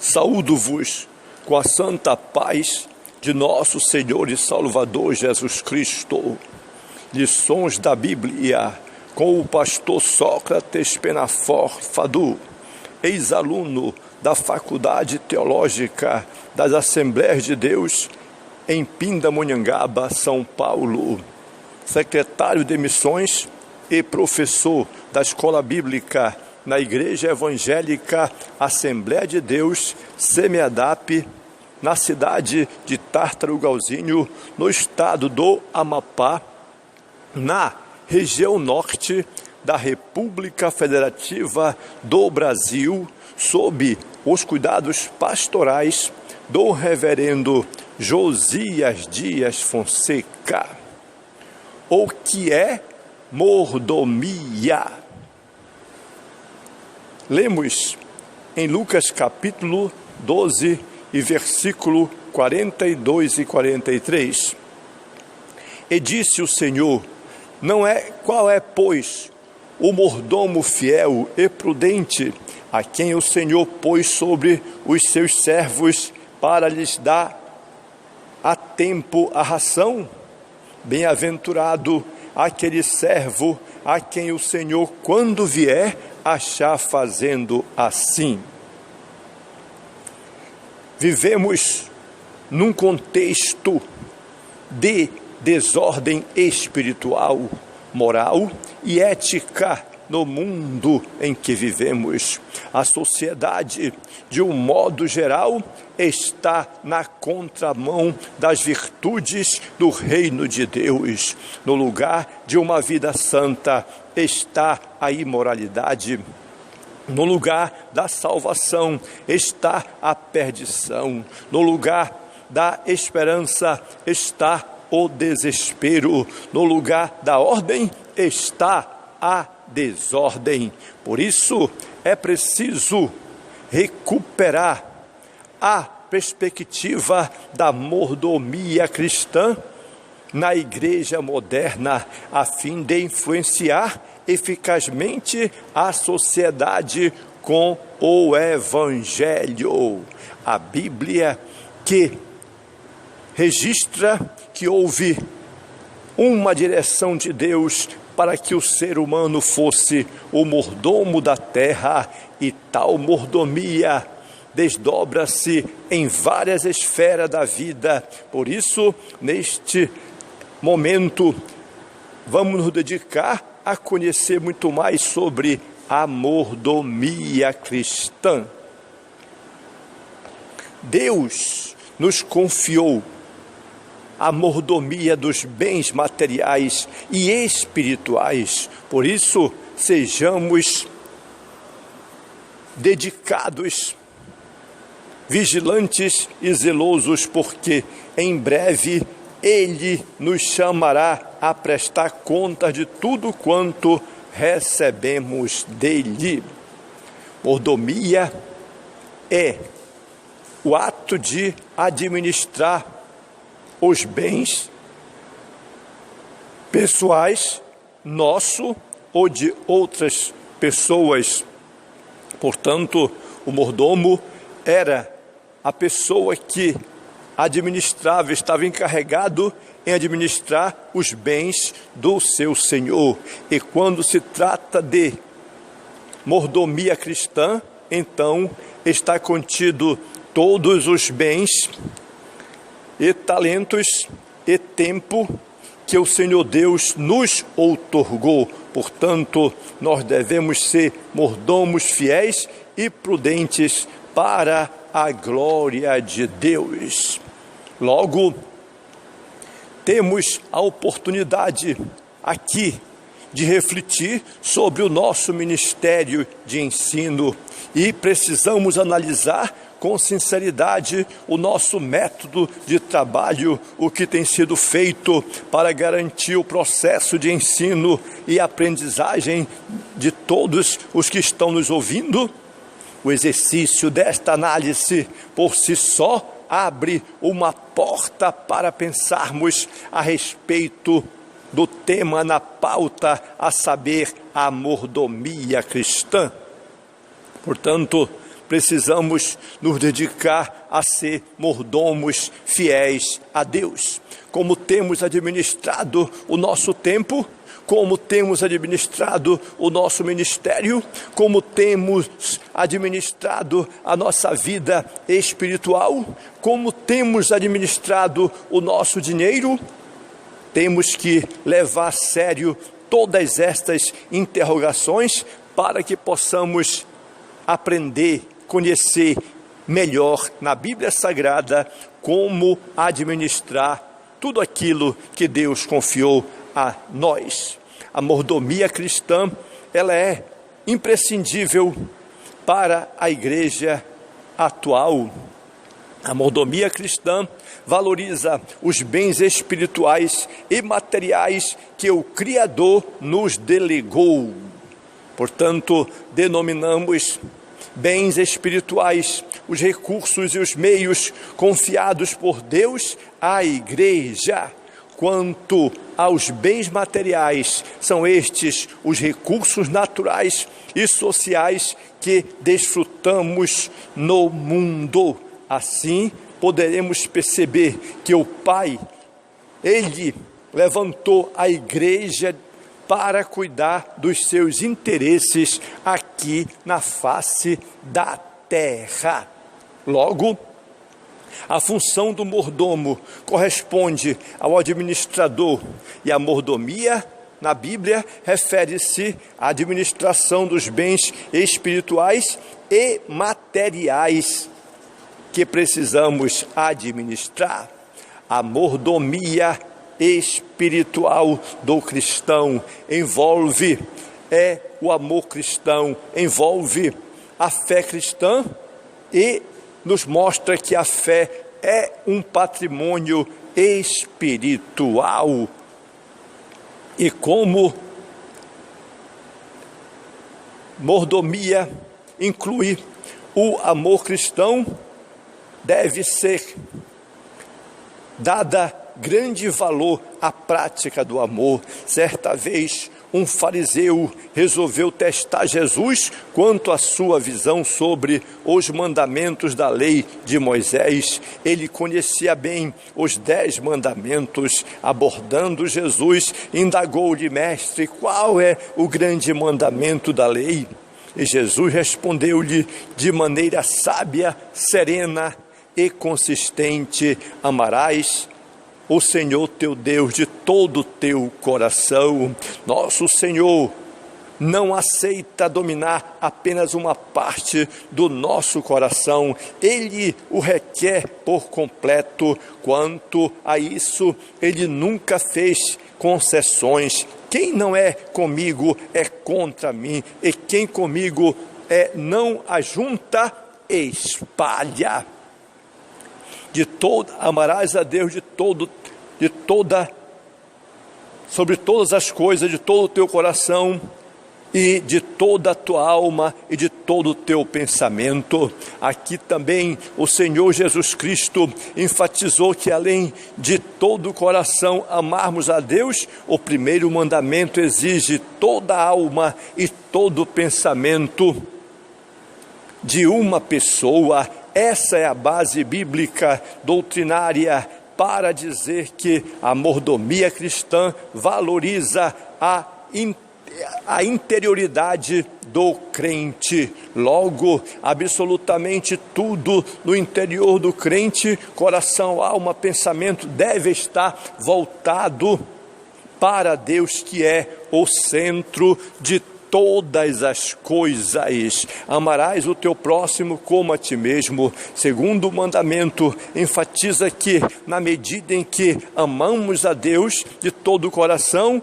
Saúdo-vos com a santa paz de nosso Senhor e Salvador Jesus Cristo. Lições da Bíblia com o pastor Sócrates Penafor Fadu, ex-aluno da Faculdade Teológica das Assembleias de Deus em Pindamonhangaba, São Paulo, secretário de Missões e professor da Escola Bíblica na Igreja Evangélica Assembleia de Deus, SEMEADAP, na cidade de Tartarugalzinho, no estado do Amapá, na região norte da República Federativa do Brasil, sob os cuidados pastorais do reverendo Josias Dias Fonseca. O que é mordomia? Lemos em Lucas capítulo 12 e versículo 42 e 43. E disse o Senhor: qual é, pois, o mordomo fiel e prudente, a quem o Senhor pôs sobre os seus servos para lhes dar a tempo a ração? Bem-aventurado aquele servo a quem o Senhor, quando vier, achar fazendo assim. Vivemos num contexto de desordem espiritual, moral e ética no mundo em que vivemos. A sociedade, de um modo geral, está na contramão das virtudes do reino de Deus. No lugar de uma vida santa está a imoralidade. No lugar da salvação está a perdição. No lugar da esperança está o desespero. No lugar da ordem está a desordem. Por isso é preciso recuperar a perspectiva da mordomia cristã na igreja moderna, a fim de influenciar eficazmente a sociedade com o Evangelho. A Bíblia que registra que houve uma direção de Deus para que o ser humano fosse o mordomo da terra, e tal mordomia desdobra-se em várias esferas da vida. Por isso, neste momento, vamos nos dedicar a conhecer muito mais sobre a mordomia cristã. Deus nos confiou a mordomia dos bens materiais e espirituais. Por isso, sejamos dedicados, vigilantes e zelosos, porque em breve Ele nos chamará a prestar conta de tudo quanto recebemos dele. Mordomia é o ato de administrar os bens pessoais, nosso ou de outras pessoas. Portanto, o mordomo era a pessoa que administrava, estava encarregado em administrar os bens do seu senhor. E quando se trata de mordomia cristã, então está contido todos os bens e talentos e tempo que o Senhor Deus nos outorgou. Portanto, nós devemos ser mordomos fiéis e prudentes para a glória de Deus. Logo, temos a oportunidade aqui de refletir sobre o nosso ministério de ensino e precisamos analisar com sinceridade o nosso método de trabalho, o que tem sido feito para garantir o processo de ensino e aprendizagem de todos os que estão nos ouvindo. O exercício desta análise por si só abre uma porta para pensarmos a respeito do tema na pauta, a saber, a mordomia cristã. Portanto, precisamos nos dedicar a ser mordomos fiéis a Deus. Como temos administrado o nosso tempo, como temos administrado o nosso ministério, como temos administrado a nossa vida espiritual, como temos administrado o nosso dinheiro. Temos que levar a sério todas estas interrogações para que possamos aprender, conhecer melhor na Bíblia Sagrada como administrar tudo aquilo que Deus confiou a nós. A mordomia cristã, ela é imprescindível para a igreja atual. A mordomia cristã valoriza os bens espirituais e materiais que o Criador nos delegou. Portanto, denominamos bens espirituais os recursos e os meios confiados por Deus à igreja. Quanto aos bens materiais, são estes os recursos naturais e sociais que desfrutamos no mundo. Assim, poderemos perceber que o Pai, Ele levantou a igreja para cuidar dos seus interesses aqui na face da terra. Logo, a função do mordomo corresponde ao administrador, e a mordomia, na Bíblia, refere-se à administração dos bens espirituais e materiais que precisamos administrar. A mordomia espiritual do cristão envolve o amor cristão, envolve a fé cristã e nos mostra que a fé é um patrimônio espiritual. E como mordomia inclui o amor cristão, deve ser dada grande valor à prática do amor. Certa vez, um fariseu resolveu testar Jesus quanto à sua visão sobre os mandamentos da lei de Moisés. Ele conhecia bem os 10 mandamentos. Abordando Jesus, indagou-lhe: mestre, qual é o grande mandamento da lei? E Jesus respondeu-lhe de maneira sábia, serena e consistente: amarás o Senhor teu Deus de todo o teu coração. Nosso Senhor não aceita dominar apenas uma parte do nosso coração. Ele o requer por completo. Quanto a isso, Ele nunca fez concessões. Quem não é comigo é contra mim, e quem comigo não ajunta, espalha. Amarás a Deus sobre todas as coisas, de todo o teu coração e de toda a tua alma e de todo o teu pensamento. Aqui também o Senhor Jesus Cristo enfatizou que além de todo o coração amarmos a Deus, o primeiro mandamento exige toda a alma e todo o pensamento de uma pessoa. Essa é a base bíblica doutrinária para dizer que a mordomia cristã valoriza a interioridade do crente. Logo, absolutamente tudo no interior do crente, coração, alma, pensamento, deve estar voltado para Deus, que é o centro de todas as coisas. Amarás o teu próximo como a ti mesmo. Segundo o mandamento, enfatiza que na medida em que amamos a Deus de todo o coração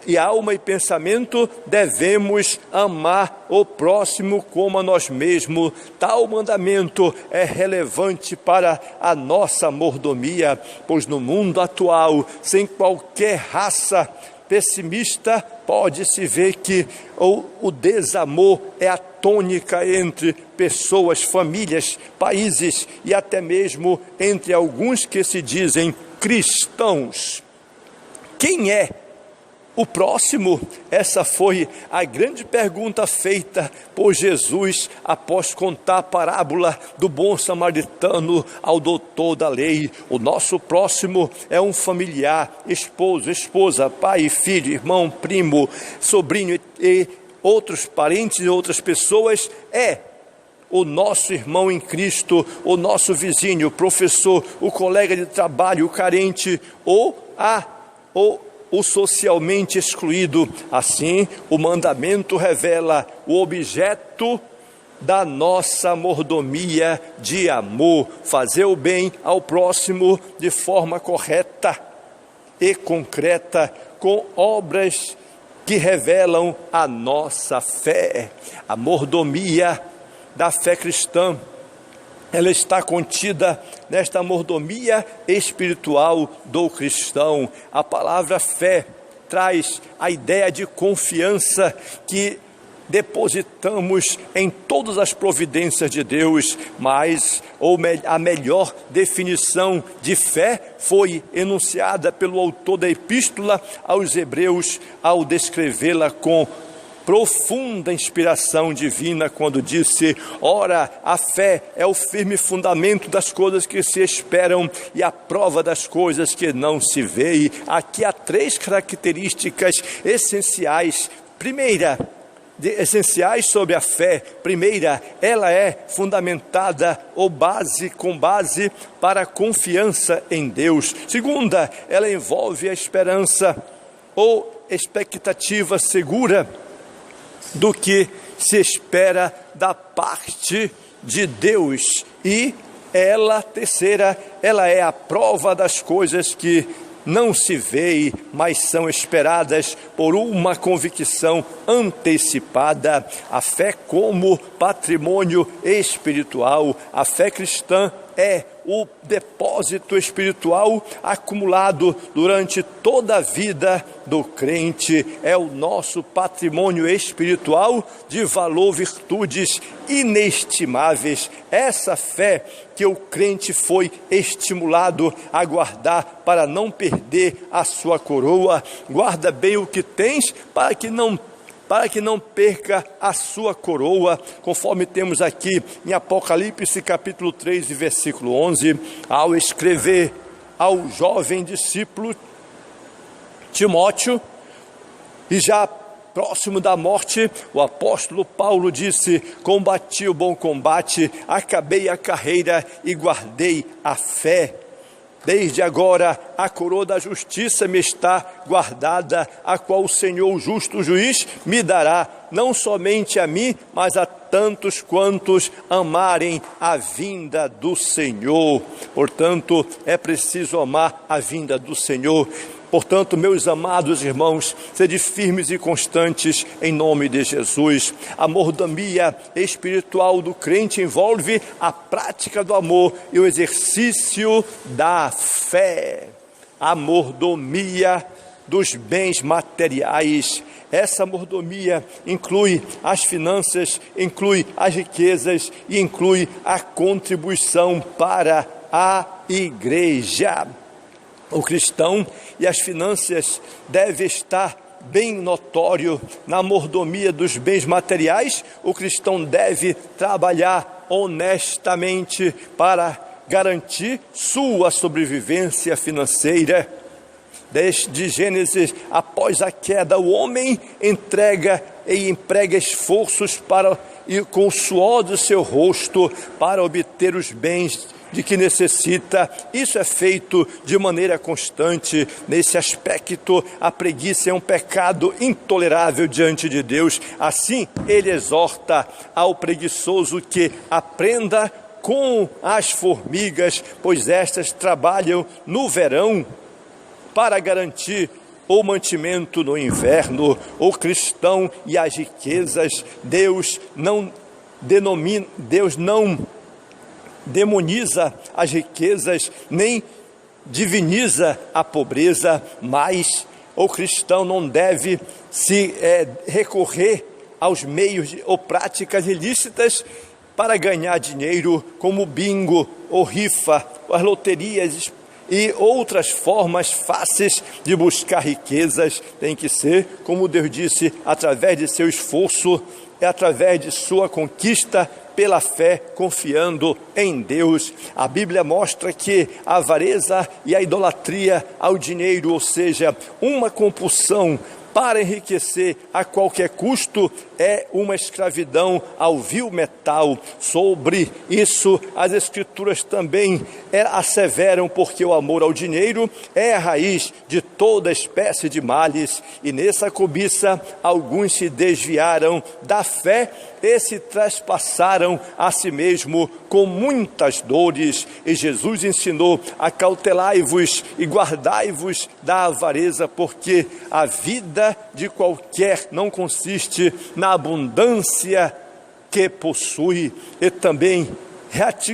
e alma e pensamento, devemos amar o próximo como a nós mesmos. Tal mandamento é relevante para a nossa mordomia, pois no mundo atual, sem qualquer raça pessimista, pode-se ver que o desamor é a tônica entre pessoas, famílias, países e até mesmo entre alguns que se dizem cristãos. Quem é o próximo? Essa foi a grande pergunta feita por Jesus após contar a parábola do bom samaritano ao doutor da lei. O nosso próximo é um familiar, esposo, esposa, pai, filho, irmão, primo, sobrinho e outros parentes e outras pessoas. É o nosso irmão em Cristo, o nosso vizinho, o professor, o colega de trabalho, o carente ou o socialmente excluído. Assim, o mandamento revela o objeto da nossa mordomia de amor: fazer o bem ao próximo de forma correta e concreta, com obras que revelam a nossa fé. A mordomia da fé cristã, ela está contida nesta mordomia espiritual do cristão. A palavra fé traz a ideia de confiança que depositamos em todas as providências de Deus, mas a melhor definição de fé foi enunciada pelo autor da epístola aos Hebreus ao descrevê-la com profunda inspiração divina, quando disse: ora, a fé é o firme fundamento das coisas que se esperam e a prova das coisas que não se veem. Aqui há 3 características essenciais. Essenciais sobre a fé. Primeira, ela é fundamentada com base para a confiança em Deus. Segunda, ela envolve a esperança ou expectativa segura do que se espera da parte de Deus. E terceira, ela é a prova das coisas que não se veem, mas são esperadas por uma convicção antecipada. A fé como patrimônio espiritual. A fé cristã é o depósito espiritual acumulado durante toda a vida do crente. É o nosso patrimônio espiritual de valor, virtudes inestimáveis. Essa fé que o crente foi estimulado a guardar para não perder a sua coroa. Guarda bem o que tens para que não perca a sua coroa, conforme temos aqui em Apocalipse capítulo 3 e versículo 11, ao escrever ao jovem discípulo Timóteo, e já próximo da morte, o apóstolo Paulo disse: combati o bom combate, acabei a carreira e guardei a fé. Desde agora a coroa da justiça me está guardada, a qual o Senhor, o justo juiz, me dará, não somente a mim, mas a tantos quantos amarem a vinda do Senhor. Portanto, é preciso amar a vinda do Senhor. Portanto, meus amados irmãos, sede firmes e constantes em nome de Jesus. A mordomia espiritual do crente envolve a prática do amor e o exercício da fé. A mordomia dos bens materiais. Essa mordomia inclui as finanças, inclui as riquezas e inclui a contribuição para a igreja. O cristão e as finanças devem estar bem notório. Na mordomia dos bens materiais, o cristão deve trabalhar honestamente para garantir sua sobrevivência financeira. Desde Gênesis, após a queda, o homem emprega esforços com o suor do seu rosto para obter os bens de que necessita. Isso é feito de maneira constante. Nesse aspecto, a preguiça é um pecado intolerável diante de Deus. Assim, ele exorta ao preguiçoso que aprenda com as formigas, pois estas trabalham no verão para garantir o mantimento no inverno. O cristão e as riquezas, Deus não demoniza as riquezas, nem diviniza a pobreza, mas o cristão não deve se recorrer aos meios ou práticas ilícitas para ganhar dinheiro, como bingo ou rifa, as loterias e outras formas fáceis de buscar riquezas. Tem que ser, como Deus disse, através de seu esforço, através de sua conquista pela fé, confiando em Deus. A Bíblia mostra que a avareza e a idolatria ao dinheiro, ou seja, uma compulsão para enriquecer a qualquer custo, é uma escravidão ao vil metal. Sobre isso, as Escrituras também asseveram, porque o amor ao dinheiro é a raiz de toda espécie de males, e nessa cobiça alguns se desviaram da fé e se trespassaram a si mesmo com muitas dores. E Jesus ensinou: acautelai-vos e guardai-vos da avareza, porque a vida de qualquer não consiste na abundância que possui. E também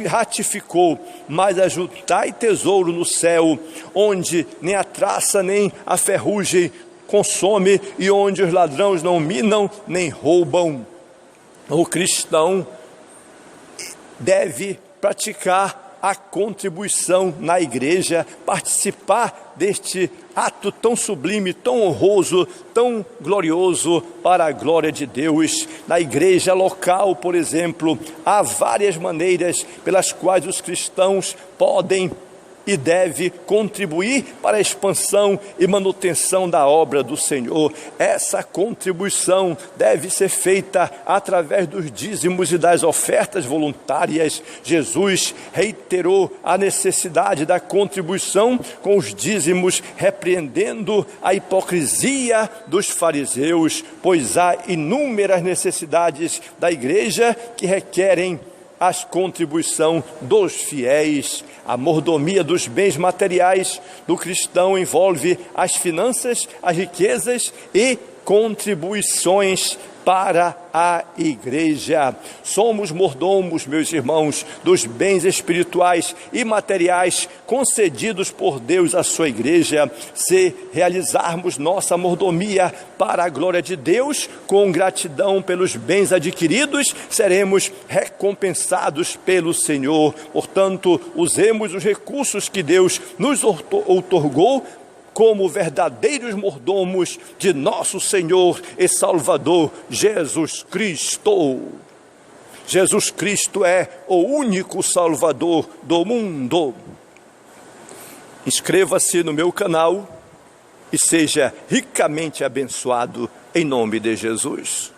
ratificou: mas ajuntai tesouro no céu, onde nem a traça nem a ferrugem consome, e onde os ladrões não minam nem roubam. O cristão deve praticar a contribuição na igreja, participar deste ato tão sublime, tão honroso, tão glorioso para a glória de Deus. Na igreja local, por exemplo, há várias maneiras pelas quais os cristãos podem e deve contribuir para a expansão e manutenção da obra do Senhor. Essa contribuição deve ser feita através dos dízimos e das ofertas voluntárias. Jesus reiterou a necessidade da contribuição com os dízimos, repreendendo a hipocrisia dos fariseus, pois há inúmeras necessidades da igreja que requerem a contribuição dos fiéis. A mordomia dos bens materiais do cristão envolve as finanças, as riquezas e contribuições para a igreja. Somos mordomos, meus irmãos, dos bens espirituais e materiais concedidos por Deus à sua igreja. Se realizarmos nossa mordomia para a glória de Deus, com gratidão pelos bens adquiridos, seremos recompensados pelo Senhor. Portanto, usemos os recursos que Deus nos outorgou como verdadeiros mordomos de nosso Senhor e Salvador Jesus Cristo. Jesus Cristo é o único Salvador do mundo. Inscreva-se no meu canal e seja ricamente abençoado em nome de Jesus.